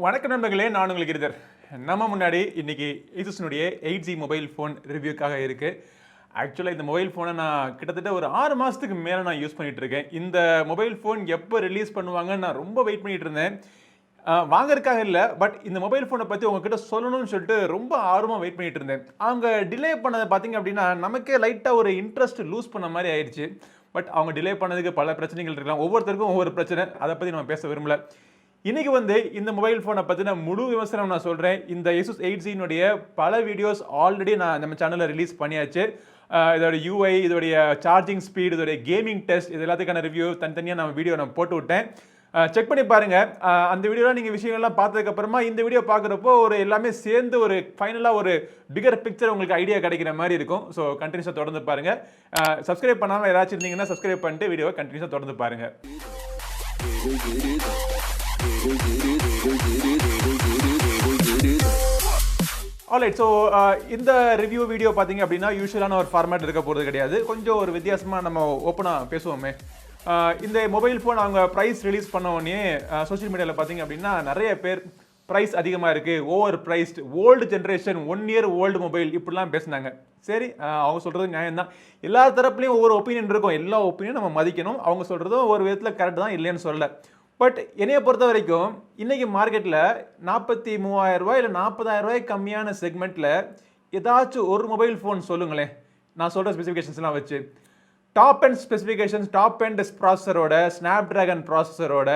வணக்க நண்பர்களே, நான் உங்களுக்கு இருதர். நம்ம முன்னாடி இன்னைக்கு Asusனுடைய 8G மொபைல் ஃபோன் ரிவ்யூக்காக இருக்கு. ஆக்சுவலாக இந்த மொபைல் ஃபோனை நான் கிட்டத்தட்ட ஒரு 6 மாதத்துக்கு மேலே நான் யூஸ் பண்ணிட்டு இருக்கேன். இந்த மொபைல் ஃபோன் எப்போ ரிலீஸ் பண்ணுவாங்கன்னு நான் ரொம்ப வெயிட் பண்ணிட்டு இருந்தேன். வாங்கறதுக்காக இல்லை, பட் இந்த மொபைல் ஃபோனை பற்றி உங்ககிட்ட சொல்லணும்னு சொல்லிட்டு ரொம்ப ஆர்வமாக வெயிட் பண்ணிட்டு இருந்தேன். அவங்க டிலே பண்ணதை பார்த்தீங்க அப்படின்னா நமக்கே லைட்டாக ஒரு இன்ட்ரெஸ்ட் லூஸ் பண்ண மாதிரி ஆயிடுச்சு. பட் அவங்க டிலே பண்ணதுக்கு பல பிரச்சனைகள் இருக்கலாம். ஒவ்வொருத்தருக்கும் ஒவ்வொரு பிரச்சனை. அதை பற்றி நம்ம பேச விரும்பல. இன்னைக்கு இந்த மொபைல் ஃபோனை பற்றின முழு விமர்சனம் நான் சொல்கிறேன். இந்த Asus 8Gனுடைய பல வீடியோஸ் ஆல்ரெடி நான் நம்ம சேனலில் ரிலீஸ் பண்ணியாச்சு. இதோட யூஐ, இதோடைய சார்ஜிங் ஸ்பீட், இதோடைய கேமிங் டெஸ்ட், இது எல்லாத்துக்கான ரிவ்யூ தனித்தனியாக நம்ம வீடியோ நான் போட்டு விட்டேன். செக் பண்ணி பாருங்கள். அந்த வீடியோலாம் நீங்கள் விஷயங்கள்லாம் பார்த்ததுக்கப்புறமா இந்த வீடியோ பார்க்குறப்போ ஒரு எல்லாமே சேர்ந்து ஒரு ஃபைனலாக ஒரு பிகர் பிக்சர் உங்களுக்கு ஐடியா கிடைக்கிற மாதிரி இருக்கும். ஸோ கண்டினியூஸாக தொடர்ந்து பாருங்கள். சப்ஸ்கிரைப் பண்ணாமல் யாராச்சும் இருந்தீங்கன்னா சப்ஸ்கிரைப் பண்ணிட்டு வீடியோவை கண்டினியூஸாக தொடர்ந்து பாருங்கள். ஆல்ரைட், ஸோ இந்த ரிவ்யூ வீடியோ பார்த்தீங்க அப்படின்னா யூஸ்வலான ஒரு ஃபார்மேட் இருக்க போகிறது கிடையாது. கொஞ்சம் ஒரு வித்தியாசமாக நம்ம ஓப்பனாக பேசுவோமே. இந்த மொபைல் ஃபோன் அவங்க ப்ரைஸ் ரிலீஸ் பண்ண உடனே சோஷியல் மீடியாவில் பார்த்தீங்க அப்படின்னா நிறைய பேர் ப்ரைஸ் அதிகமாக இருக்குது, over priced, old generation, 1 year old mobile இப்படிலாம் பேசினாங்க. சரி, அவங்க சொல்கிறது நியாயம்தான். எல்லா தரப்புலையும் ஒவ்வொரு ஒப்பீனியன் இருக்கும். எல்லா ஒப்பீனியும் நம்ம மதிக்கணும். அவங்க சொல்கிறதும் ஒரு விதத்தில் கரெக்ட் தான், இல்லைன்னு சொல்லலை. பட் என்னையை பொறுத்த வரைக்கும் இன்றைக்கி மார்க்கெட்டில் 43,000 ரூபாய் இல்லை 40,000 ரூபாய் கம்மியான செக்மெண்ட்டில் ஏதாச்சும் ஒரு மொபைல் ஃபோன் சொல்லுங்களேன். நான் சொல்கிற ஸ்பெசிஃபிகேஷன்ஸ்லாம் வச்சு top and specifications, top and ப்ராசஸரோட, ஸ்னாப் ட்ராகன் ப்ராசஸரோட,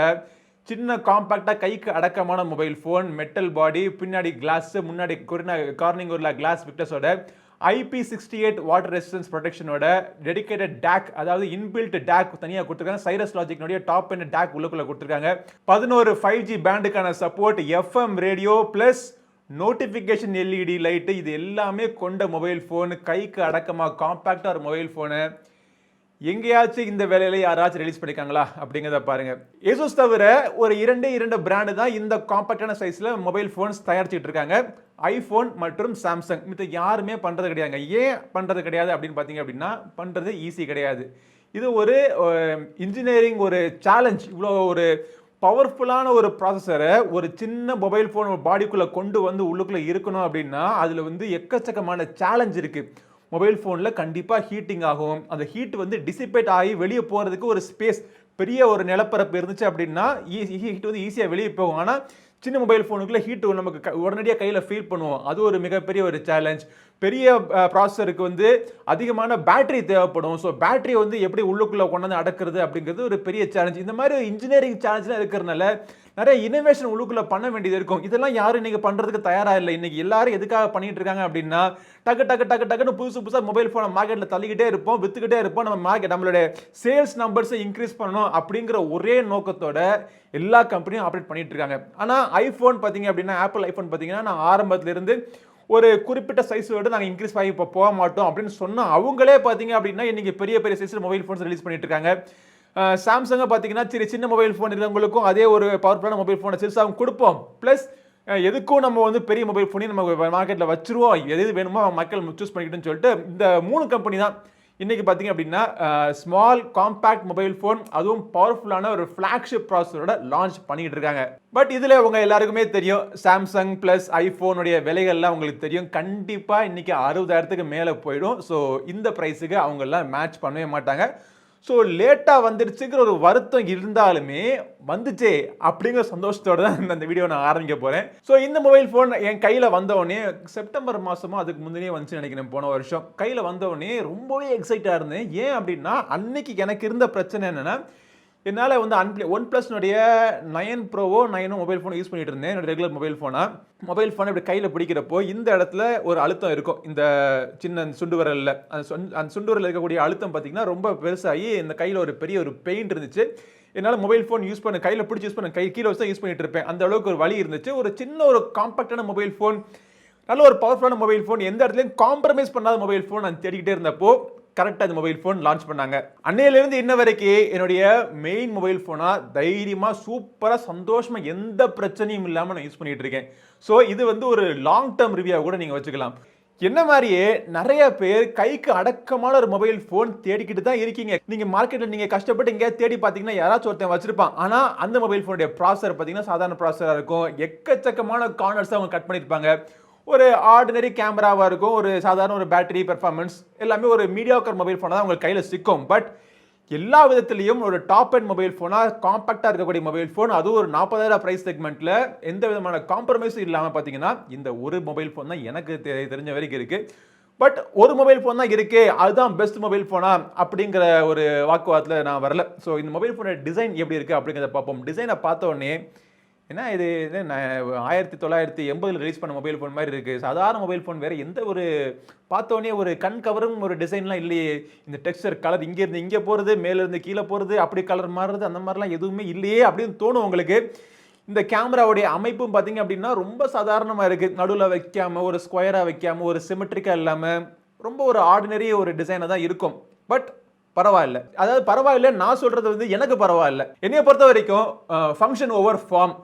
சின்ன காம்பேக்டாக கைக்கு அடக்கமான மொபைல் ஃபோன், மெட்டல் பாடி, பின்னாடி கிளாஸ், முன்னாடி கார்னிங் உள்ள கிளாஸ் விக்டஸோட, IP68 வாட்டர் ரெசிஸ்டன்ஸ் ப்ரொடெக்ஷனோட, டெடிகேட்டட் டேக், அதாவது இன்பில்ட் டேக் தனியாக கொடுத்துருக்காங்க. சைரஸ் லாஜிக்னுடைய டாப் அண்ட் டேக் உள்ளுக்குள்ளே கொடுத்துருக்காங்க. 11 5G பேண்டுக்கான support, FM radio plus notification LED light, இது எல்லாமே கொண்ட மொபைல் ஃபோன். கைக்கு அடக்கமாக காம்பேக்டாக ஒரு மொபைல் ஃபோனு. எங்கேயாச்சும் இந்த வேலையில யாராச்சும் ரிலீஸ் பண்ணிருக்காங்களா அப்படிங்கிறத பாருங்க. Asus தவிர ஒரு 2 பிராண்டு தான் இந்த காம்பேக்டான சைஸ்ல மொபைல் போன்ஸ் தயாரிச்சுட்டு இருக்காங்க. ஐபோன் மற்றும் சாம்சங். மித்த யாருமே பண்றது கிடையாதுங்க. ஏன் பண்றது கிடையாது அப்படின்னு பாத்தீங்க அப்படின்னா, பண்றது ஈஸி கிடையாது. இது ஒரு இன்ஜினியரிங் ஒரு சேலஞ்ச். இவ்வளோ ஒரு பவர்ஃபுல்லான ஒரு ப்ராசஸரை ஒரு சின்ன மொபைல் ஃபோன் பாடிக்குள்ளே கொண்டு உள்ளுக்குள்ளே இருக்கணும் அப்படின்னா அதில் எக்கச்சக்கமான சேலஞ்ச் இருக்குது. மொபைல் ஃபோனில் கண்டிப்பாக ஹீட்டிங் ஆகும். அந்த ஹீட் டிசிபேட் ஆகி வெளியே போகிறதுக்கு ஒரு ஸ்பேஸ், பெரிய ஒரு நிலப்பரப்பு இருந்துச்சு அப்படின்னா ஹீட் ஈஸியாக வெளியே போகும். ஆனால் சின்ன மொபைல் ஃபோனுக்குள்ளே ஹீட் நமக்கு உடனடியாக கையில் ஃபீல் பண்ணுவோம். அது ஒரு மிகப்பெரிய ஒரு சேலஞ்ச். பெரிய ப்ராசஸருக்கு அதிகமான பேட்டரி தேவைப்படும். ஸோ பேட்டரி எப்படி உள்ளுக்குள்ளே கொண்டாந்து அடக்கிறது அப்படிங்கிறது ஒரு பெரிய சேலஞ்ச். இந்த மாதிரி இன்ஜினியரிங் சேலஞ்ச்லாம் இருக்கிறதுனால நிறைய இனோவேஷன் உள்ளுக்குள்ளே பண்ண வேண்டியது இருக்கும். இதெல்லாம் யாரும் இன்றைக்கி பண்ணுறதுக்கு தயாராக இல்லை. இன்றைக்கி எல்லாரும் எதுக்காக பண்ணிட்டு இருக்காங்க அப்படின்னா, டக்குன்னு புதுசாக மொபைல் ஃபோனை மார்க்கெட்டில் தள்ளிக்கிட்டே இருப்போம், விற்றுக்கிட்டே இருப்போம். நம்மளுடைய சேல்ஸ் நம்பர்ஸை இன்க்ரீஸ் பண்ணணும் அப்படிங்கிற ஒரே நோக்கத்தோட எல்லா கம்பெனியும் ஆப்ரேட் பண்ணிட்டு இருக்காங்க. ஆனால் ஐஃபோன் பார்த்தீங்க அப்படின்னா, ஆப்பிள் ஐஃபோன் பார்த்தீங்கன்னா, நான் ஆரம்பத்திலிருந்து ஒரு குறிப்பிட்ட சைஸோடு நாங்கள் இன்க்ரீஸ் ஆகி இப்போ போக மாட்டோம் அப்படின்னு சொன்னால் அவங்களே பார்த்தீங்க அப்படின்னா இன்றைக்கி பெரிய பெரிய சைஸில் மொபைல் ஃபோன்ஸ் ரிலீஸ் பண்ணிட்டு இருக்காங்க. சாம்சங்கை பார்த்தீங்கன்னா சின்ன மொபைல் ஃபோன் இருக்கிறவங்களுக்கும் அதே ஒரு பவர்ஃபுல்லான மொபைல் ஃபோனை சிறுசாகவும் கொடுப்போம். ப்ளஸ் எதுக்கும் நம்ம பெரிய மொபைல் ஃபோனையும் நம்ம மார்க்கெட்டில் வச்சுருவோம். எது வேணுமோ மக்கள் சூஸ் பண்ணிக்கிட்டுன்னு சொல்லிட்டு இந்த 3 கம்பெனி தான் இன்றைக்கி பார்த்தீங்க அப்படின்னா ஸ்மால் காம்பேக்ட் மொபைல் ஃபோன், அதுவும் பவர்ஃபுல்லான ஒரு ஃப்ளாக்ஷிப் ப்ராசஸரோட லான்ச் பண்ணிக்கிட்டு இருக்காங்க. பட் இதில் உங்கள் எல்லாருக்குமே தெரியும், சாம்சங் ப்ளஸ் ஐஃபோனுடைய விலைகள்லாம் உங்களுக்கு தெரியும். கண்டிப்பாக இன்றைக்கி 60,000க்கு மேலே போயிடும். ஸோ இந்த ப்ரைஸுக்கு அவங்கெல்லாம் மேட்ச் பண்ணவே மாட்டாங்க. ஸோ லேட்டாக வந்துடுச்சுங்கிற ஒரு வருத்தம் இருந்தாலுமே வந்துச்சே அப்படிங்கிற சந்தோஷத்தோடு தான் இந்த வீடியோ நான் ஆரம்பிக்க போகிறேன். ஸோ இந்த மொபைல் ஃபோன் என் கையில் வந்தவுடனே செப்டம்பர் மாதமும் அதுக்கு முந்தையே வந்துச்சு நினைக்கிறேன். போன வருஷம் கையில் வந்தவுடனே ரொம்பவே எக்ஸைட்டாக இருந்தேன். ஏன் அப்படின்னா அன்னைக்கு எனக்கு இருந்த பிரச்சனை என்னென்னா, என்னால் OnePlusனுடைய 9 ப்ரோவோ 9 மொபைல் ஃபோன் யூஸ் பண்ணிட்டு இருந்தேன். என்னோட ரெகுலர் மொபைல் ஃபோனை இப்படி கையில் பிடிக்கிறப்போ இந்த இடத்துல ஒரு அழுத்தம் இருக்கும். இந்த சின்ன சுண்டு விரலில் அந்த சுண்டு விரலில் இருக்கக்கூடிய அழுத்தம் பார்த்தீங்கன்னா ரொம்ப பெருசாகி இந்த கையில் ஒரு பெரிய ஒரு பெயின் இருந்துச்சு. என்னால் மொபைல் ஃபோன் யூஸ் பண்ண கையில் பிடிச்சி யூஸ் பண்ண கீழே வச்சு தான் யூஸ் பண்ணிட்டு இருப்பேன். அந்த அளவுக்கு ஒரு வலி இருந்துச்சு. ஒரு சின்ன ஒரு காம்பேக்டான மொபைல் ஃபோன், நல்ல ஒரு பவர்ஃபுல்லான மொபைல் ஃபோன், எந்த இடத்துலையும் காம்ப்ரமைஸ் பண்ணாத மொபைல் ஃபோன் நான் தேடிக்கிட்டே இருந்தப்போ கரெக்டாக இந்த மொபைல் ஃபோன் லான்ச் பண்ணாங்க. அன்னையிலிருந்து இன்ன வரைக்கும் என்னுடைய மெயின் மொபைல் ஃபோனாக தைரியமாக சூப்பராக சந்தோஷமாக எந்த பிரச்சனையும் இல்லாமல் நான் யூஸ் பண்ணிட்டு இருக்கேன். ஸோ இது ஒரு லாங் டேர்ம் ரிவ்யூவாக கூட நீங்கள் வச்சுக்கலாம். என்ன மாதிரியே நிறைய பேர் கைக்கு அடக்கமான ஒரு மொபைல் போன் தேடிக்கிட்டு தான் இருக்கீங்க. நீங்க மார்க்கெட்ல நீங்க கஷ்டப்பட்டு எங்கேயாவது தேடி பார்த்தீங்கன்னா யாராச்சும் ஒருத்தன் வச்சிருப்பான். ஆனா அந்த மொபைல் போனுடைய ப்ராசஸர் பார்த்தீங்கன்னா சாதாரண ப்ராசஸரா இருக்கும். எக்கச்சக்கமான கார்னர்ஸ் அவங்க கட் பண்ணிருப்பாங்க. ஒரு ஆர்டினரி கேமராவா இருக்கும். ஒரு சாதாரண ஒரு பேட்டரி பெர்ஃபார்மன்ஸ் எல்லாமே ஒரு மீடியாக்கர் மொபைல் போனா தான் உங்க கையில சிக்கும். பட் எல்லா விதத்திலையும் ஒரு டாப் எண்ட் மொபைல் போனா காம்பாக்டா இருக்கக்கூடிய மொபைல் போன், அதுவும் ஒரு 40,000 பிரைஸ் செக்மெண்ட்ல எந்த விதமான காம்ப்ரமைஸும் இல்லாம பாத்தீங்கன்னா இந்த ஒரு மொபைல் போன் தான் எனக்கு தெரிஞ்ச வரைக்கும் இருக்கு. பட் ஒரு மொபைல் போன் தான் இருக்கு, அதுதான் பெஸ்ட் மொபைல் போனா அப்படிங்கிற ஒரு வாக்குவாதத்துல நான் வரல. ஸோ இந்த மொபைல் போனோட டிசைன் எப்படி இருக்கு அப்படிங்கிறத பார்ப்போம். டிசைனை பார்த்த உடனே ஏன்னா இது 1980 ரிலீஸ் பண்ண மொபைல் ஃபோன் மாதிரி இருக்கு. சாதாரண மொபைல் ஃபோன் வேற எந்த ஒரு பார்த்தோன்னே ஒரு கண் கவரும் ஒரு டிசைன்லாம் இல்லையே. இந்த டெக்ஸ்சர் கலர் இங்கேருந்து இங்கே போகிறது, மேலேருந்து கீழே போகிறது, அப்படி கலர் மாறுறது, அந்த மாதிரிலாம் எதுவுமே இல்லையே அப்படின்னு தோணும் உங்களுக்கு. இந்த கேமராவுடைய அமைப்பும் பார்த்தீங்க அப்படின்னா ரொம்ப சாதாரணமாக இருக்குது. நடுவில் வைக்காமல், ஒரு ஸ்கொயராக வைக்காமல், ஒரு சிமெட்ரிக்காக இல்லாமல் ரொம்ப ஒரு ஆர்டினரி ஒரு டிசைனாக தான் இருக்கும். பட் பரவாயில்ல. அதாவது பரவாயில்ல நான் சொல்கிறது வந்து எனக்கு பரவாயில்ல. என்னைய பொறுத்த வரைக்கும் ஃபங்க்ஷன் ஓவர் ஃபார்ம்.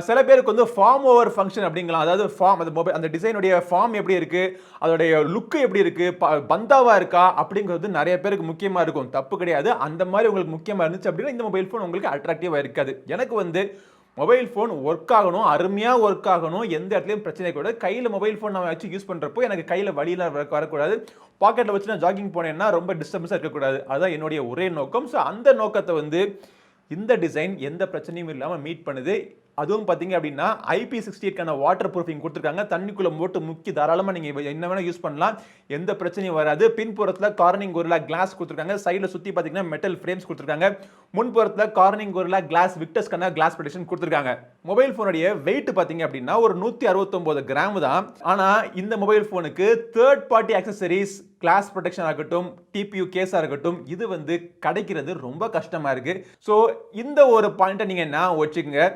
சில பேருக்கு வந்து ஃபார்ம் ஓவர் ஃபங்க்ஷன் அப்படிங்கலாம். அதாவது ஃபார்ம் அந்த மொபைல் அந்த டிசைனுடைய ஃபார்ம் எப்படி இருக்கு, அதோடைய லுக்கு எப்படி இருக்கு, பந்தாவா இருக்கா அப்படிங்கிறது நிறைய பேருக்கு முக்கியமா இருக்கும். தப்பு கிடையாது. அந்த மாதிரி உங்களுக்கு முக்கியமா இருந்துச்சு அப்படின்னா இந்த மொபைல் ஃபோன் உங்களுக்கு அட்ராக்டிவா இருக்காது. எனக்கு வந்து மொபைல் ஃபோன் ஒர்க் ஆகணும், அருமையாக ஒர்க் ஆகணும், எந்த இடத்துலையும் பிரச்சனை கூடாது. கையில் மொபைல் ஃபோன் நான் வச்சு யூஸ் பண்ணுறப்போ எனக்கு கையில் வழியெல்லாம் வரக்கூடாது. பாக்கெட்டில் வச்சு நான் ஜாகிங் போனேன்னா ரொம்ப டிஸ்டர்பன்ஸாக இருக்கக்கூடாது. அதுதான் என்னுடைய ஒரே நோக்கம். ஸோ அந்த நோக்கத்தை வந்து இந்த டிசைன் எந்த பிரச்சனையும் இல்லாமல் மீட் பண்ணுது. அதுவும் பார்த்தீங்க அப்படின்னா IP68க்கான வாட்டர் ப்ரூஃபிங் கொடுத்துருக்காங்க. தண்ணிக்குள்ளே போட்டு முக்கி தாராளமாக நீங்கள் என்ன வேணால் யூஸ் பண்ணலாம், எந்த பிரச்சனையும் வராது. பின்புறத்தில் கார்னிங் கொரில்லா கிளாஸ் கொடுத்துருக்காங்க. சைடில் சுற்றி பார்த்தீங்கன்னா மெட்டல் ஃப்ரேம்ஸ் கொடுத்துருக்காங்க. முன்புறத்தில் கார்னிங் கொரில்லா கிளாஸ் விக்டஸ்க்கான கிளாஸ் ப்ரொடெக்ஷன் கொடுத்துருக்காங்க. மொபைல் ஃபோனுடைய வெயிட் பார்த்தீங்க அப்படின்னா ஒரு 169 கிராம் தான். ஆனால் இந்த மொபைல் ஃபோனுக்கு third party accessories, glass protection ஆகட்டும், டிபியூ கேஸாக இருக்கட்டும், இது வந்து கிடைக்கிறது ரொம்ப கஷ்டமாக இருக்குது. ஸோ இந்த ஒரு பாயிண்ட்டை நீங்கள் நான் வச்சுக்கோங்க.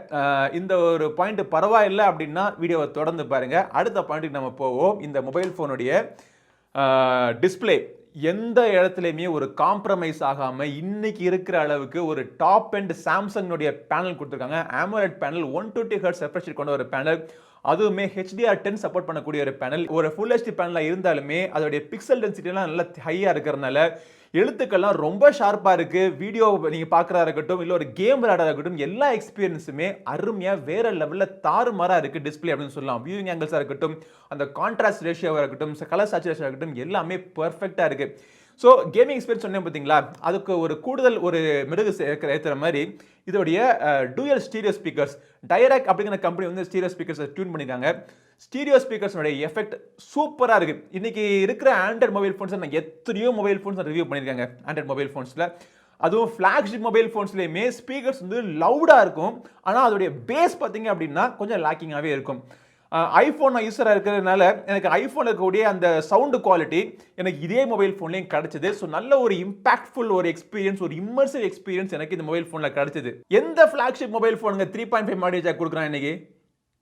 இந்த ஒரு பாயிண்ட் பரவாயில்லை அப்படின்னா வீடியோவை தொடர்ந்து பாருங்கள். அடுத்த பாயிண்ட்டுக்கு நம்ம போவோம். இந்த மொபைல் ஃபோனுடைய டிஸ்பிளே எந்த இடத்துலையுமே ஒரு காம்ப்ரமைஸ் ஆகாமல் இன்னைக்கு இருக்கிற அளவுக்கு ஒரு டாப் அண்ட் சாம்சங்குடைய பேனல் கொடுத்துருக்காங்க. AMOLED பேனல் 120 Hz ரெஃப்ரெஷ் கொண்ட ஒரு பேனல். அதுவுமே HDR10 சப்போர்ட் பண்ணக்கூடிய ஒரு பேனல். ஒரு ஃபுல் HD பேனலாக இருந்தாலுமே அதோடைய பிக்சல் டென்சிட்டிலாம் நல்லா ஹையாக இருக்கிறதுனால எழுத்துக்கள்லாம் ரொம்ப ஷார்ப்பாக இருக்குது. வீடியோ நீங்கள் பார்க்குறதா இருக்கட்டும், இல்லை ஒரு கேம் விளையாடுறதா இருக்கட்டும், எல்லா எக்ஸ்பீரியன்ஸுமே அருமையாக வேறு லெவலில் தாறுமாறாக இருக்குது டிஸ்பிளே அப்படின்னு சொல்லலாம். வியூவிங் ஆங்கிள்ஸாக இருக்கட்டும், அந்த கான்ட்ராஸ்ட் ரேஷியோவாக இருக்கட்டும், கலர் சேச்சுரேஷன் இருக்கட்டும், எல்லாமே பர்ஃபெக்டாக இருக்குது. ஸோ கேமிங் எக்ஸ்பீரியன்ஸ் சொன்னேன் பார்த்தீங்களா, அதுக்கு ஒரு கூடுதல் ஒரு மெருகு ஏற்றுற மாதிரி இதோடைய டூயல் ஸ்டீரியோ ஸ்பீக்கர்ஸ், டைரக்ட் அப்படிங்கிற கம்பெனி வந்து ஸ்டீரியோ ஸ்பீக்கர்ஸை டியூன் பண்ணியிருக்காங்க. ஸ்டீரியோ ஸ்பீக்கர்ஸோட எஃபெக்ட் சூப்பராக இருக்குது. இன்றைக்கி இருக்கிற ஆண்ட்ராய்ட் மொபைல் ஃபோன்ஸை நான் எத்தனையோ மொபைல் ஃபோன்ஸ் ரிவ்யூ பண்ணியிருக்காங்க. ஆண்ட்ராய்ட் மொபைல் ஃபோன்ஸில் அதுவும் ஃப்ளாக்ஷிப் மொபைல் ஃபோன்ஸ்லேயுமே ஸ்பீக்கர்ஸ் வந்து லவுடாக இருக்கும். ஆனால் அதோடைய பேஸ் பார்த்தீங்க அப்படின்னா கொஞ்சம் லேக்கிங்காகவே இருக்கும். ஐஃபோன் நான் யூஸராக இருக்கிறதுனால எனக்கு ஐஃபோனில் இருக்கக்கூடிய அந்த சவுண்டு குவாலிட்டி எனக்கு இதே மொபைல் ஃபோன்லேயும் கிடச்சிது. ஸோ நல்ல ஒரு இம்பாக்ட்ஃபுல் ஒரு எக்ஸ்பீரியன்ஸ், ஒரு இம்மர்சிவ் எக்ஸ்பீரியன்ஸ் எனக்கு இந்த மொபைல் ஃபோனில் கிடச்சிது. எந்த ஃப்ளாக்ஷிப் மொபைல் ஃபோனுங்க 3.5 ஆடியோ ஜாக் கொடுக்குறான் இன்னைக்கு?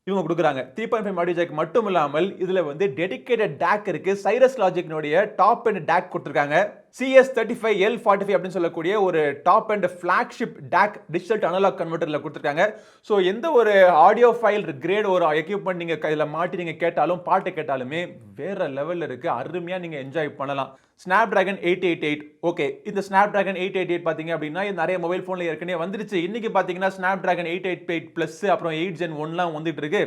இவங்க கொடுக்குறாங்க 3.5 ஆடியோ ஜாக் மட்டும் இல்லாமல் இதில் வந்து டெடிகேட்டட் டேக் இருக்குது. சைரஸ் லாஜிக்னுடைய டாப் அண்ட் டேக் கொடுத்துருக்காங்க. CS35L45 அப்படின்னு சொல்லக்கூடிய ஒரு top end flagship DAC digital to analogue கன்வெர்ட்டரில் கொடுத்துருக்காங்க. ஸோ எந்த ஒரு ஆடியோ ஃபைல் கிரேட் ஒரு எக்யூப்மெண்ட் நீங்கள் இதில் மாட்டி நீங்கள் கேட்டாலும், பாட்டு கேட்டாலுமே வேறு லெவலில் இருக்குது. அருமையாக நீங்கள் என்ஜாய் பண்ணலாம். Snapdragon 888 okay. இந்த Snapdragon 888 பார்த்தீங்க அப்படின்னா நிறைய மொபைல் ஃபோனில் ஏற்கனவே வந்துருச்சு. இன்றைக்கி பார்த்தீங்கன்னா Snapdragon 888 ப்ளஸ் அப்புறம் 8 Gen 1லாம் வந்துட்டு இருக்கு.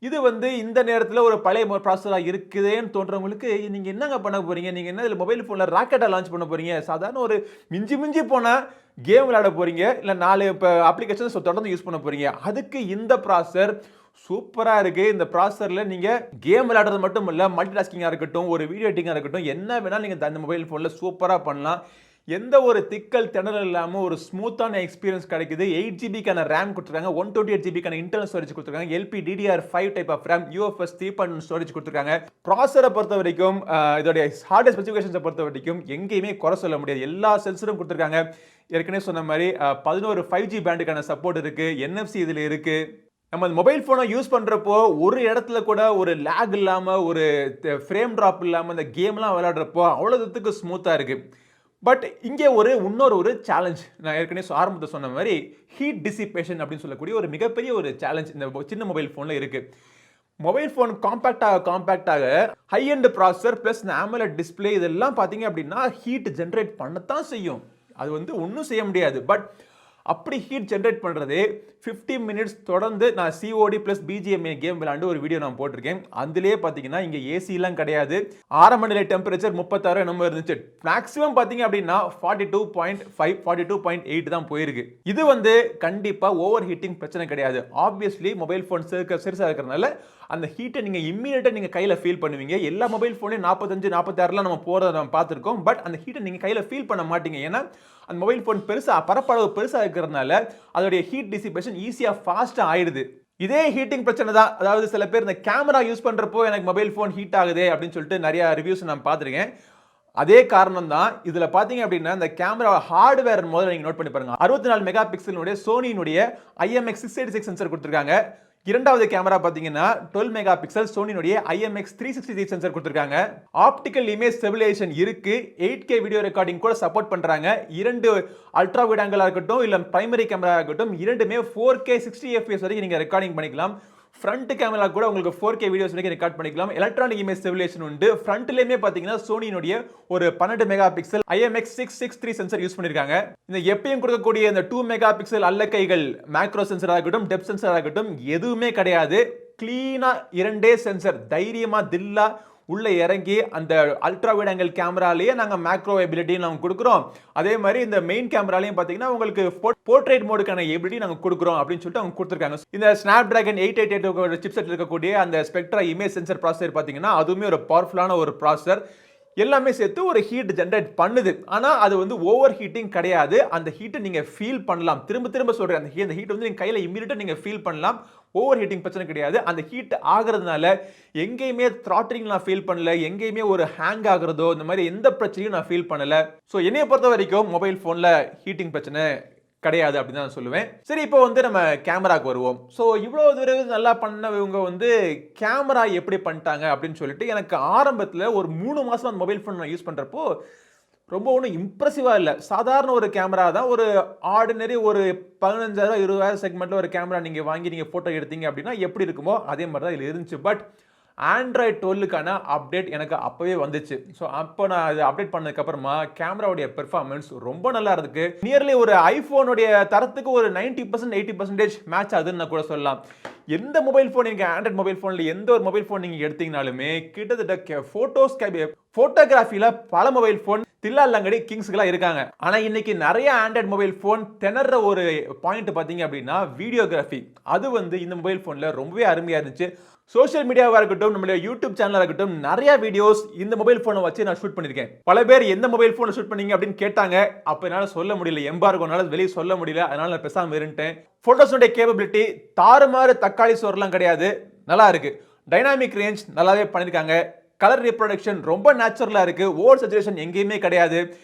இது வந்து இந்த நேரத்தில் ஒரு பழைய ப்ராசஸராக இருக்குதுன்னு தோன்றவங்களுக்கு நீங்கள் என்னங்க பண்ண போகிறீங்க? நீங்கள் என்ன இதில் மொபைல் ஃபோனில் ராக்கெட்டாக லான்ச் பண்ண போகிறீங்க? சாதாரண ஒரு மிஞ்சி போனால் கேம் விளையாட போகிறீங்க, இல்லை 4 இப்போ அப்ளிகேஷன்ஸ் தொடர்ந்து யூஸ் பண்ண போகிறீங்க. அதுக்கு இந்த ப்ராசஸர் சூப்பராக இருக்குது. இந்த ப்ராசஸரில் நீங்கள் கேம் விளையாடுறது மட்டும் இல்லை, மல்டி டாஸ்கிங்காக இருக்கட்டும், ஒரு வீடியோ எடிட்டிங்காக இருக்கட்டும், என்ன வேணாலும் நீங்கள் அந்த மொபைல் ஃபோனில் சூப்பராக பண்ணலாம். எந்த ஒரு திக்கல் திணறல் இல்லாமல் ஒரு ஸ்மூத்தான எக்ஸ்பீரியன்ஸ் கிடைக்குது. 8GB ரேம் கொடுத்துருக்காங்க, 128GB இன்டர்னல் ஸ்டோரேஜ் கொடுத்துருக்காங்க, LPDDR5 type of RAM, UFS 3.1 storage கொடுத்துருக்காங்க. ப்ராசஸரை பொறுத்த வரைக்கும், இதோடைய ஹார்ட்வேர் ஸ்பெசிஃபிகேஷன்ஸை பொறுத்த வரைக்கும் எங்கேயுமே குறை சொல்ல முடியாது. எல்லா சென்சரும் கொடுத்துருக்காங்க. ஏற்கனவே சொன்ன மாதிரி 11 5G பேண்டுக்கான சப்போர்ட் இருக்குது, NFC இதில் இருக்குது. நம்ம மொபைல் ஃபோனை யூஸ் பண்ணுறப்போ ஒரு இடத்துல கூட ஒரு லேக் இல்லாமல், ஒரு ஃப்ரேம் ட்ராப் இல்லாமல் இந்த கேம்லாம் விளையாடுறப்போ அவ்வளோத்துக்கு ஸ்மூத்தாக இருக்குது. பட் இங்கே இன்னொரு சேலஞ்ச், நான் ஏற்கனவே ஆரம்பத்தை சொன்ன மாதிரி ஹீட் டிசிபேஷன் அப்படின்னு சொல்லக்கூடிய ஒரு மிகப்பெரிய ஒரு சேலஞ்ச் இந்த சின்ன மொபைல் ஃபோனில் இருக்குது. மொபைல் ஃபோன் காம்பேக்டாக high end processor plus AMOLED display இதெல்லாம் பார்த்தீங்க அப்படின்னா ஹீட் ஜென்ரேட் பண்ணத்தான் செய்யும். அது வந்து ஒன்றும் செய்ய முடியாது. பட் அப்படி ஹீட் ஜென்ரேட் பண்ணுறது 50 மினிட்ஸ் தொடர்ந்து நான் COD ப்ளஸ் BGMA கேம் விளையாண்டு ஒரு வீடியோ நான் போட்டிருக்கேன். அதுலேயே பார்த்தீங்கன்னா இங்கே ஏசிலாம் கிடையாது. ஆரம்ப நிலை டெம்பரேச்சர் 36 என்னமோ இருந்துச்சு. மேக்ஸிமம் பார்த்தீங்க அப்படின்னா 42.5 42.8 தான் போயிருக்கு. இது வந்து கண்டிப்பாக ஓவர் ஹீட்டிங் பிரச்சனை கிடையாது. ஆப்வியஸ்லி மொபைல் ஃபோன் சிறுசாக இருக்கிறதுனால அந்த ஹீட்டை நீங்கள் இம்மீடியட்டாக நீங்கள் கையில் ஃபீல் பண்ணுவீங்க. எல்லா மொபைல் ஃபோன்லையும் 45 46 நம்ம போகிறத நம்ம பார்த்துருக்கோம். பட் அந்த ஹீட்டை நீங்கள் கையில் ஃபீல் பண்ண மாட்டீங்க. ஏன்னா அந்த மொபைல் ஃபோன் பரப்பளவு பெருசாக இருக்கிறதுனால அதோடைய ஹீட் டிசிபேஷன் ஈஸியாக ஃபாஸ்ட்டாக ஆயிடுது. இதே ஹீட்டிங் பிரச்சனை தான். அதாவது சில பேர் இந்த கேமரா யூஸ் பண்ணுறப்போ எனக்கு மொபைல் ஃபோன் ஹீட் ஆகுது அப்படின்னு சொல்லிட்டு நிறைய ரிவ்யூஸ் நான் பார்த்துருக்கேன். அதே காரணம் தான் இதுல பாத்தீங்க அப்படின்னா இந்த கேமரா ஹார்ட்வேர் முதல்ல நீங்க நோட் பண்ணி பாருங்க. 64 மெகா பிக்சலுடைய சோனியினுடைய IMX686 சென்சார் கொடுத்திருக்காங்க. இரண்டாவது கேமரா பாத்தீங்கன்னா 12 மெகா பிக்சல் சோனியினுடைய IMX363 சென்சார் கொடுத்திருக்காங்க. ஆப்டிகல் இமேஜ் ஸ்டெபிலைசேஷன் இருக்கு. 8K வீடியோ ரெக்கார்டிங் கூட சப்போர்ட் பண்றாங்க. இரண்டு அல்ட்ரா வைட் ஆங்கிளா இருக்கட்டும் இல்ல பிரைமரி கேமரா இருக்கட்டும் இரண்டுமே 4K 60 fps வரைக்கும் நீங்க ரெக்கார்டிங் பண்ணிக்கலாம். ஃப்ரண்ட் கேமரா கூட உங்களுக்கு 4K வீடியோஸ் வரைக்கும் ரெக்கார்ட் பண்ணிக்கலாம். எலக்ட்ரானிக் இமேஜ் ஸ்டெபிலைசேஷன் உண்டு. ஃப்ரண்ட்லயுமே பாத்தீங்கன்னா சோனியினுடைய ஒரு 12 mega pixel IMX663 sensor use பண்ணிருக்காங்க. இந்த எப்பயும் கொடுக்கக்கூடிய இந்த 2 மெகா பிக்சல் அல்லக்கைகள் மேக்ரோ சென்சாரா இருக்கட்டும் டெப்த் சென்சாரா இருக்கட்டும் எதுவுமே கிடையாது. கிளீனா இரண்டே சென்சார் தைரியமா தில்லா உள்ள இறங்கி அந்த அல்ட்ரா வைட் ஆங்கிள் கேமராலயே நாங்க மேக்ரோ எபிலிட்டி நாங்க கொடுக்குறோம். அதே மாதிரி இந்த மெயின் கேமராலயும் பாத்தீங்கன்னா உங்களுக்கு போர்ட்ரேட் மோடுக்கான எபிலிட்டி நாங்க கொடுக்குறோம் அப்படின்னு சொல்லிட்டு அவங்க கொடுத்திருக்காங்க. இந்த Snapdragon 888 சிப்செட் இருக்கக்கூடிய அந்த ஸ்பெக்ட்ரா இமேஜ் சென்சார் ப்ராசஸர் பாத்தீங்கன்னா அதுவுமே ஒரு பவர்ஃபுல்லான ஒரு ப்ராசஸர். எல்லாமே சேர்த்து ஒரு ஹீட் ஜெனரேட் பண்ணுது. ஆனா அது வந்து ஓவர் ஹீட்டிங் கிடையாது. அந்த ஹீட்டை நீங்க ஃபீல் பண்ணலாம். திரும்ப சொல்றேன், அந்த ஹீட் வந்து நீங்க கையில இமிடியேட்டா நீங்க ஃபீல் பண்ணலாம். ஓவர் ஹீட்டிங் பிரச்சனை கிடையாது. அந்த ஹீட் ஆகிறதுனால எங்கேயுமே த்ராட்டிலிங் நான் ஃபீல் பண்ணல, எங்கேயுமே ஒரு ஹேங் ஆகுறதோ இந்த மாதிரி எந்த பிரச்சனையும் நான் ஃபீல் பண்ணல. ஸோ என்னைய பொறுத்த வரைக்கும் மொபைல் ஃபோன்ல ஹீட்டிங் பிரச்சனை கிடையாது அப்படின்னு தான் சொல்லுவேன். சரி, இப்போ வந்து நம்ம கேமராக்கு வருவோம். ஸோ இவ்வளோ தூரம் நல்லா பண்ணவங்க வந்து கேமரா எப்படி பண்ணிட்டாங்க அப்படின்னு சொல்லிட்டு எனக்கு ஆரம்பத்தில் ஒரு 3 மாசம் அந்த மொபைல் ஃபோன் நான் யூஸ் பண்ணுறப்போ ரொம்ப ஒன்றும் இம்ப்ரெசிவாக இல்லை. சாதாரண ஒரு கேமரா தான். ஒரு ஆர்டினரி ஒரு 15,000 20,000 செக்மெண்ட்டில் ஒரு கேமரா நீங்கள் வாங்கி நீங்கள் ஃபோட்டோ எடுத்தீங்க அப்படின்னா எப்படி இருக்குமோ அதே மாதிரி தான் இதில் இருந்துச்சு. பட் ஆண்ட்ராய்ட் 12க்கான அப்டேட் எனக்கு அப்பவே வந்துச்சு. ஸோ அப்போ நான் அது அப்டேட் பண்ணதுக்கு அப்புறமா கேமராவுடைய பெர்ஃபார்மன்ஸ் ரொம்ப நல்லா இருக்கு. நியர்லி ஒரு ஐபோனுடைய தரத்துக்கு ஒரு 90% 80% மேட்ச் ஆகுதுன்னு நான் கூட சொல்லலாம். எந்த மொபைல் ஃபோன் நீங்க ஆண்ட்ராய்ட் மொபைல் ஃபோன்ல எந்த ஒரு மொபைல் ஃபோன் நீங்க எடுத்தீங்கனாலுமே கிட்டத்தட்ட போட்டோகிராஃபில பல மொபைல் ஃபோன் தில்லாலங்கடி கிங்ஸ்களா இருக்காங்க. ஆனா இன்னைக்கு நிறைய ஆண்ட்ராய்ட் மொபைல் ஃபோன் திணற ஒரு பாயிண்ட் பாத்தீங்க அப்படின்னா வீடியோகிராஃபி. அது வந்து இந்த மொபைல் ஃபோன்ல ரொம்பவே அருமையா இருந்துச்சு. சோஷியல் மீடியாவா இருக்கட்டும் நம்மளுடைய யூடியூப் சேனலா இருக்கட்டும் நிறைய வீடியோஸ் இந்த மொபைல் போனை வச்சு நான் ஷூட் பண்ணிருக்கேன். பல பேர் எந்த மொபைல் போனை ஷூட் பண்ணீங்க அப்படின்னு கேட்டாங்க. அப்ப என்னால சொல்ல முடியல, எம்பார்கோனால வெளியே சொல்ல முடியல. அதனால நான் பேசாம இருந்துட்டேன். போட்டோஸோட கேப்பபிலிட்டி தாறுமாறு தக்காளி சோறுலாம் கிடையாது, நல்லா இருக்கு. டைனாமிக் ரேஞ்ச் நல்லாவே பண்ணிருக்காங்க. கலர் ரீப்ரொடக்ஷன் ரொம்ப நேச்சுரலா இருக்கு. ஓவர் சேச்சுரேஷன் எங்கேயுமே கிடையாது.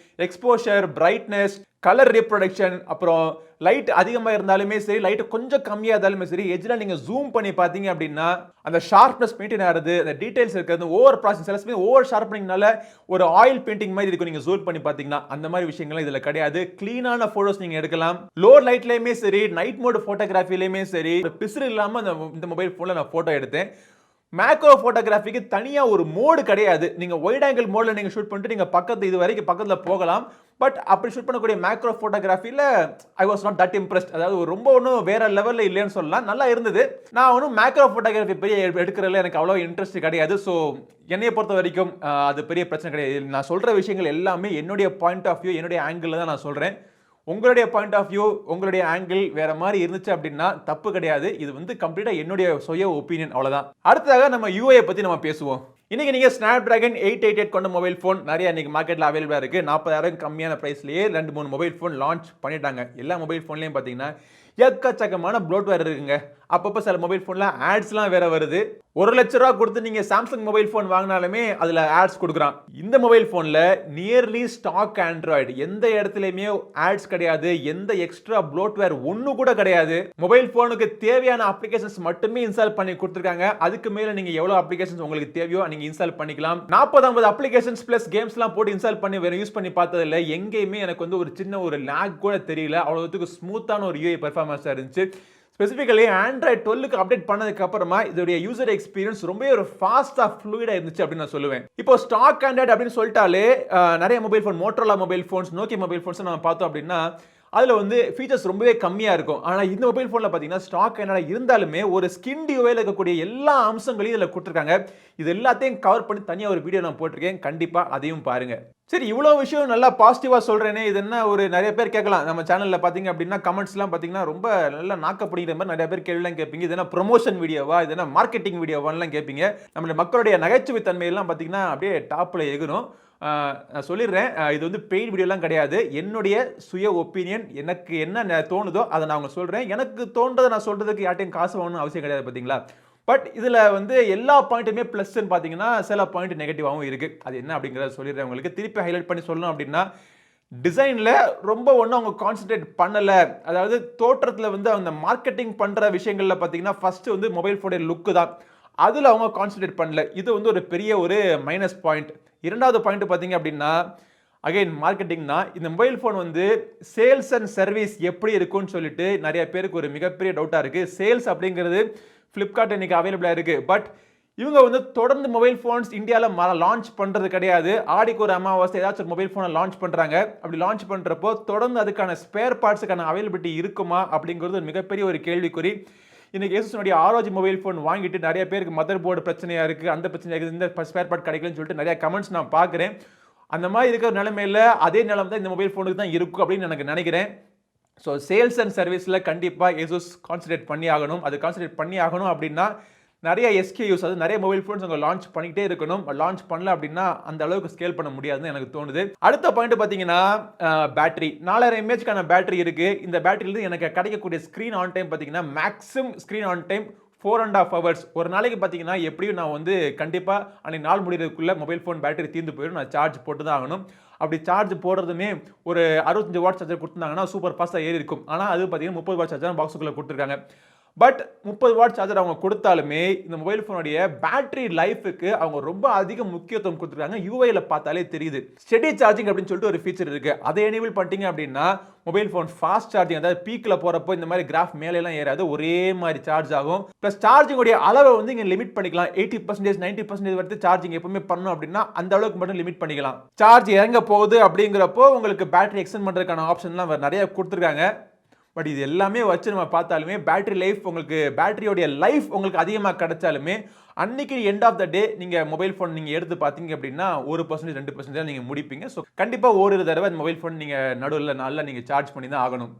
எக்ஸ்போஷர், பிரைட்னஸ், கலர் ரீப்ரொடக்ஷன், அப்புறம் லைட் அதிகமா இருந்தாலுமே சரி, லைட் கொஞ்சம் கம்மியா இருந்தாலுமே சரி, எட்ஜ்ல நீங்க ஜூம் பண்ணி பாத்தீங்க அப்படின்னா அந்த ஷார்ப்னஸ் மெயின்டைன் ஆகுது, அந்த டீடைல்ஸ் இருக்குது. ஓவர் ப்ராசஸ் எல்லாமே ஓவர் ஷார்ப்பனிங்னால ஒரு ஆயில் பெயிண்டிங் மாதிரி இருக்கும். நீங்க ஜூம் பண்ணி பாத்தீங்கன்னா அந்த மாதிரி விஷயங்கள் இதுல கிடையாது. கிளீனான போட்டோஸ் நீங்க எடுக்கலாம். லோ லைட்லயுமே சரி, நைட் மோட் போட்டோகிராஃபிலயுமே சரி, பிசுறு இல்லாம இந்த மொபைல் போன்ல நான் போட்டோ எடுத்தேன். மேக்ரோ போட்டோகிராஃபிக்கு தனியா ஒரு மோடு கிடையாது. நீங்க வைட் ஆங்கிள் மோட்ல நீங்க ஷூட் பண்ணிட்டு நீங்க பக்கத்து இது வரைக்கும் பக்கத்துல போகலாம். பட் அப்படி ஷூட் பண்ணக்கூடிய மேக்ரோ போட்டோகிராஃபில I was not that impressed. அதாவது ரொம்ப ஒன்றும் வேற லெவல்ல இல்லைன்னு சொல்லலாம். நல்லா இருந்தது. நான் ஒன்றும் மேக்ரோ போட்டோகிராஃபி பெரிய எடுக்கிறதுல எனக்கு அவ்வளோ இன்ட்ரெஸ்ட் கிடையாது. ஸோ என்னைய பொறுத்த வரைக்கும் அது பெரிய பிரச்சனை கிடையாது. நான் சொல்ற விஷயங்கள் எல்லாமே என்னுடைய பாயிண்ட் ஆஃப் வியூ, என்னுடைய ஆங்கிள் தான் நான் சொல்றேன். உங்களுடைய பாயிண்ட் ஆஃப் வியூ, உங்களுடைய ஆங்கிள் வேற மாதிரி இருந்துச்சு அப்படின்னா தப்பு கிடையாது. இது வந்து கம்ப்ளீட்டா என்னுடைய சுய ஒப்பீனியன், அவ்வளவுதான். அடுத்ததாக நம்ம யூஐ பத்தி நம்ம பேசுவோம். இன்னைக்கு நீங்க Snapdragon 888 கொண்ட மொபைல் போன் நிறைய இன்னைக்கு மார்க்கெட்ல அவைலபிளா இருக்கு. 40,000 கம்மியான பிரைஸ்லயே 2-3 மொபைல் போன் லான்ச் பண்ணிட்டாங்க. எல்லா மொபைல் போன்லயும் பாத்தீங்கன்னா எக்கச்சக்கமான ப்ளோட்வேர் இருக்குங்க. அப்பப்போ சில மொபைல் ஃபோன்ல ஆட்ஸ்லாம் வேற வருது. 1 லட்ச ரூபா கொடுத்து நீங்க சாம்சங் மொபைல் ஃபோன் வாங்கினாலுமே அதுல ஆட்ஸ் கொடுக்குறான். இந்த மொபைல் ஃபோன்ல நியர்லி ஸ்டாக் ஆண்ட்ராய்டு, எந்த இடத்துலயுமே ஆட்ஸ் கிடையாது, எந்த எக்ஸ்ட்ரா ப்ளோட்வேர் ஒண்ணு கூட கிடையாது. மொபைல் ஃபோனுக்கு தேவையான அப்ளிகேஷன்ஸ் மட்டுமே இன்ஸ்டால் பண்ணி கொடுத்துருக்காங்க. அதுக்கு மேல நீங்க எவ்வளவு அப்ளிகேஷன்ஸ் உங்களுக்கு தேவையோ நீங்க இன்ஸ்டால் பண்ணிக்கலாம். 40-50 அப்ளிகேஷன்ஸ் பிளஸ் கேம்ஸ்லாம் போட்டு இன்ஸ்டால் பண்ணி வேற யூஸ் பண்ணி பார்த்ததில்ல. எங்கேயுமே எனக்கு வந்து ஒரு சின்ன ஒரு லாக் கூட தெரியல. அவ்வளவுக்கு ஸ்மூத்தான ஒரு யூஐ பெர்ஃபார்மன்ஸா இருந்துச்சு. ஸ்பெசிஃபிக்கலி ஆண்ட்ராய்ட் 12க்கு அப்டேட் பண்ணதுக்கு அப்புறமா இதோடைய யூசர் எக்ஸ்பீரியன்ஸ் ரொம்பவே ஒரு ஃபாஸ்டா ஃப்ளூயிடா இருந்துச்சு அப்படின்னு நான் சொல்லுவேன். இப்போ ஸ்டாக் ஆண்ட்ராய்ட் அப்படின்னு சொல்லிட்டாலே நிறைய mobile phone, Motorola mobile phones, Nokia mobile phones நம்ம பார்த்தோம் அப்படின்னா அதில் வந்து ஃபீச்சர்ஸ் ரொம்பவே கம்மியாக இருக்கும். ஆனால் இந்த மொபைல் ஃபோனில் பார்த்தீங்கன்னா ஸ்டாக் ஆண்ட்ராய்டு இருந்தாலுமே ஒரு ஸ்கின் டியூவில் இருக்கக்கூடிய எல்லா அம்சங்களையும் இதில் கொடுத்துருக்காங்க. இது எல்லாத்தையும் கவர் பண்ணி தனியாக ஒரு வீடியோ நான் போட்டிருக்கேன், கண்டிப்பாக அதையும் பாருங்க. சரி, இவ்வளோ விஷயம் நல்லா பாசிட்டிவாக சொல்கிறேனே, இது என்ன ஒரு நிறைய பேர் கேட்கலாம். நம்ம சேனலில் பார்த்தீங்க அப்படின்னா கமெண்ட்ஸ்லாம் பார்த்தீங்கன்னா ரொம்ப நல்லா நாக்கப்படுகிற மாதிரி நிறைய பேர் கேள்விலாம் கேட்பீங்க. இது என்ன ப்ரொமோஷன் வீடியோவா, இது என்ன மார்க்கெட்டிங் வீடியோவான்லாம் கேட்பீங்க. நம்மளுடைய மக்களுடைய நகைச்சுவை தன்மையெல்லாம் பார்த்தீங்கன்னா அப்படியே டாப்பில் எகுரும். நான் சொல்லிடுறேன், இது வந்து பெய்ட் வீடியோலாம் கிடையாது. என்னுடைய சுய ஒப்பீனியன், எனக்கு என்ன தோணுதோ அதை நான் அவங்க சொல்கிறேன். எனக்கு தோன்றதை நான் சொல்கிறதுக்கு யார்ட்டையும் காசு வாங்கணும்னு அவசியம் கிடையாது, பார்த்தீங்களா. பட் இதில் வந்து எல்லா பாயிண்ட்டுமே ப்ளஸ்ன்னு பார்த்தீங்கன்னா சில பாயிண்ட் நெகட்டிவாகவும் இருக்குது. அது என்ன அப்படிங்கிறத சொல்லிடுறேன் உங்களுக்கு. திருப்பி ஹைலைட் பண்ணி சொல்லணும் அப்படின்னா, டிசைனில் ரொம்ப ஒன்றும் அவங்க கான்சன்ட்ரேட் பண்ணலை. அதாவது தோற்றத்தில் வந்து அந்த மார்க்கெட்டிங் பண்ணுற விஷயங்களில் பார்த்தீங்கன்னா ஃபஸ்ட்டு வந்து மொபைல் ஃபோனுடைய லுக்கு தான், அதில் அவங்க கான்சன்ட்ரேட் பண்ணல. இது வந்து ஒரு பெரிய ஒரு மைனஸ் பாயிண்ட். இரண்டாவது பாயிண்ட் பார்த்தீங்க அப்படின்னா அகைன் மார்க்கெட்டிங் தான். இந்த மொபைல் ஃபோன் வந்து சேல்ஸ் அண்ட் சர்வீஸ் எப்படி இருக்குன்னு சொல்லிட்டு நிறைய பேருக்கு ஒரு மிகப்பெரிய டவுட்டாக இருக்குது. சேல்ஸ் அப்படிங்கிறது ஃப்ளிப்கார்ட் இன்னைக்கு அவைலபிளாக இருக்குது. பட் இவங்க வந்து தொடர்ந்து மொபைல் ஃபோன்ஸ் இந்தியாவில் லான்ச் பண்ணுறது கிடையாது. ஆடிக்கு ஒரு அமாவாசை ஏதாச்சும் ஒரு மொபைல் ஃபோனை லான்ச் பண்ணுறாங்க. அப்படி லான்ச் பண்ணுறப்போ தொடர்ந்து அதுக்கான ஸ்பேர் பார்ட்ஸுக்கான அவைலபிலிட்டி இருக்குமா அப்படிங்கிறது ஒரு மிகப்பெரிய ஒரு கேள்விக்குறி. இன்னைக்கு ஏசுனுடைய ஆரோஜி மொபைல் ஃபோன் வாங்கிட்டு நிறைய பேருக்கு மதர் போர்டு பிரச்சனையாக இருக்குது, அந்த பிரச்சனையாக இருக்குது, இந்த ஸ்பேர் பார்ட் கிடைக்கலன்னு சொல்லிட்டு நிறைய கமெண்ட்ஸ் நான் பார்க்குறேன். அந்த மாதிரி இருக்கிற நிலைமையில் அதே நிலைமை தான் இந்த மொபைல் ஃபோனுக்கு தான் இருக்கும் அப்படின்னு எனக்கு நினைக்கிறேன். ஸோ சேல்ஸ் அண்ட் சர்வீஸில் கண்டிப்பாக ஏசூஸ் கான்சன்ட்ரேட் பண்ணி ஆகணும். அது கான்சன்ட்ரேட் பண்ணி ஆகணும் அப்படின்னா நிறைய எஸ்கேயூஸ், அது நிறைய மொபைல் ஃபோன்ஸ் அவங்க லான்ச் பண்ணிக்கிட்டே இருக்கணும். லான்ச் பண்ணல அப்படின்னா அந்த அளவுக்கு ஸ்கேல் பண்ண முடியாதுன்னு எனக்கு தோணுது. அடுத்த பாயிண்ட் பார்த்தீங்கன்னா பேட்டரி. 4000 mAhக்கான பேட்டரி இருக்குது. இந்த பேட்டரியிலிருந்து எனக்கு கிடைக்கக்கூடிய ஸ்க்ரீன் ஆன் டைம் பார்த்தீங்கன்னா maximum screen on time 4.5 hours. ஒரு நாளைக்கு பார்த்தீங்கன்னா எப்படியும் நான் வந்து கண்டிப்பாக அன்றைக்கி நாள் முடிகிறதுக்குள்ளே மொபைல் ஃபோன் பேட்டரி தீர்ந்து போயிடும். நான் சார்ஜ் போட்டு தான் ஆகணும். அப்படி சார்ஜ் போடுறதுமே ஒரு 65 வாட் சார்ஜர் கொடுத்துருந்தாங்கன்னா சூப்பர் ஃபாஸ்ட்டாக ஏறி இருக்கும். ஆனால் அது பார்த்தீங்கன்னா 30 வாட் சார்ஜர் பாக்ஸுக்குள்ளே கொடுத்துருக்காங்க. பட் 30 வாட் சார்ஜர் அவங்க கொடுத்தாலுமே இந்த மொபைல் ஃபோனுடைய பேட்டரி லைஃபுக்கு அவங்க ரொம்ப அதிக முக்கியத்துவம் கொடுத்துருக்காங்க. யூஐயில் பார்த்தாலே தெரியுது. ஸ்டெடி சார்ஜிங் அப்படின்னு சொல்லிட்டு ஒரு ஃபீச்சர் இருக்குது. அதை எனேபிள் பண்ணிட்டீங்க அப்படின்னா மொபைல் ஃபோன் ஃபாஸ்ட் சார்ஜிங், அதாவது பீக்கில் போகிறப்போ இந்த மாதிரி கிராஃப் மேலெல்லாம் ஏறாது, ஒரே மாதிரி சார்ஜ் ஆகும். ப்ளஸ் சார்ஜிங்குடைய அளவை வந்து இங்கே லிமிட் பண்ணிக்கலாம். 80% 90% வரைக்கும் சார்ஜிங் எப்பவுமே பண்ணணும் அப்படின்னா அந்த அளவுக்கு மட்டும் லிமிட் பண்ணிக்கலாம். சார்ஜ் இறங்க போகுது அப்படிங்கிறப்போ உங்களுக்கு பேட்டரி எக்ஸ்டெண்ட் பண்ணுறதுக்கான ஆப்ஷன்லாம் நிறைய கொடுத்துருக்காங்க. பட் இது எல்லாமே வச்சு நம்ம பார்த்தாலுமே பேட்டரி லைஃப், உங்களுக்கு பேட்டரியோடைய லைஃப் உங்களுக்கு அதிகமாக கிடைச்சாலுமே அன்னைக்கு எண்ட் ஆஃப் த டே நீங்கள் மொபைல் ஃபோன் நீங்கள் எடுத்து பார்த்தீங்க அப்படின்னா 1% 2% தான் நீங்கள் முடிப்பீங்க. ஸோ கண்டிப்பாக ஒரு தடவை மொபைல் ஃபோன் நீங்கள் நடுவில் நாளில் நீங்கள் சார்ஜ் பண்ணி தான் ஆகணும்.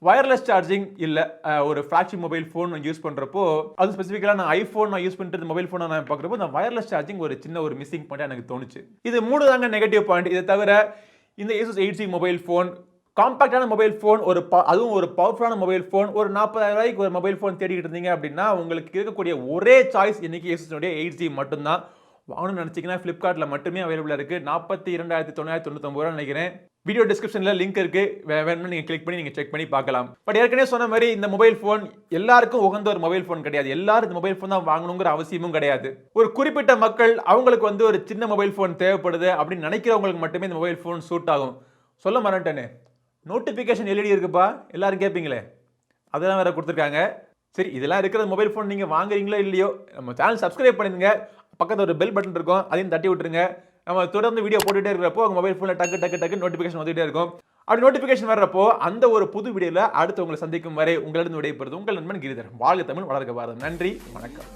வயர்லெஸ் சார்ஜிங் இல்லை, ஒரு ஃப்ளாக்ஷிப் மொபைல் ஃபோன் யூஸ் பண்ணுறப்போ, அது ஸ்பெசிஃபிக்கலாக நான் ஐஃபோன் நான் யூஸ் பண்ணிட்டு மொபைல் ஃபோனை நான் பார்க்குறப்போ அந்த வயர்லெஸ் சார்ஜிங் ஒரு சின்ன ஒரு மிஸ்ஸிங் பாயிண்ட் எனக்கு தோணுச்சு. இது 3 தாங்க நெகட்டிவ் பாயிண்ட். இதை தவிர இந்த Asus 8C மொபைல் ஃபோன் காம்பாக்டான மொபைல் ஃபோன், அதுவும் ஒரு பவர்ஃபுல்லான மொபைல் ஃபோன், ஒரு 40,000 ரூபாய்க்கு ஒரு மொபைல் ஃபோன் தேடிக்கிட்டு இருந்தீங்க அப்படின்னா உங்களுக்கு இருக்கக்கூடிய ஒரே சாய்ஸ் இன்னைக்கு Asusனுடைய 8C மட்டும்தான். வாங்கணும்னு நினச்சிங்கன்னா ஃப்ளிப்கார்ட்டில் மட்டுமே அவைலபிளாக இருக்குது. 42,999 ரூபா நினைக்கிறேன். வீடியோ டிஸ்கிரிப்ஷனில் லிங்க் இருக்குது, வேணும்னு நீங்கள் கிளிக் பண்ணி நீங்கள் செக் பண்ணி பார்க்கலாம். பட் ஏற்கனவே சொன்ன மாதிரி இந்த மொபைல் ஃபோன் எல்லாருக்கும் உகந்த ஒரு மொபைல் ஃபோன் கிடையாது. எல்லாரும் இந்த மொபைல் ஃபோன் தான் வாங்கணுங்கிற அவசியமும் கிடையாது. ஒரு குறிப்பிட்ட மக்கள் அவங்களுக்கு வந்து ஒரு சின்ன மொபைல் ஃபோன் தேவைப்படுது அப்படின்னு நினைக்கிறவங்களுக்கு மட்டுமே இந்த மொபைல் ஃபோன் சூட் ஆகும். சொல்ல மறந்துட்டேனே, நோட்டிஃபிகேஷன் எல்இடி இருக்குப்பா, எல்லாரும் கேட்பீங்களே, அதெல்லாம் வேற கொடுத்துருக்காங்க. சரி, இதெல்லாம் இருக்கிற மொபைல் ஃபோன் நீங்கள் வாங்குறீங்களோ இல்லையோ, நம்ம சேனல் சப்ஸ்கிரைப் பண்ணிடுங்க. பக்கத்தில் ஒரு பெல் பட்டன் இருக்கும், அதையும் தட்டி விட்டுருங்க. நம்ம தொடர்ந்து வீடியோ போட்டுகிட்டே இருக்கிறப்போ உங்கள் மொபைல் ஃபோனில் டக்கு டக்கு டக்கு நோட்டிஃபிகேஷன் வந்துகிட்டே இருக்கும். அப்படி நோட்டிஃபிகேஷன் வர்றப்போ அந்த ஒரு புது வீடியோவில் அடுத்து உங்களை சந்திக்கும் வரை உங்களிடம் விடைபெறுது உங்கள் நண்பன் கிரிதர். வாழ்க தமிழ், வளர்க பாரதம். நன்றி, வணக்கம்.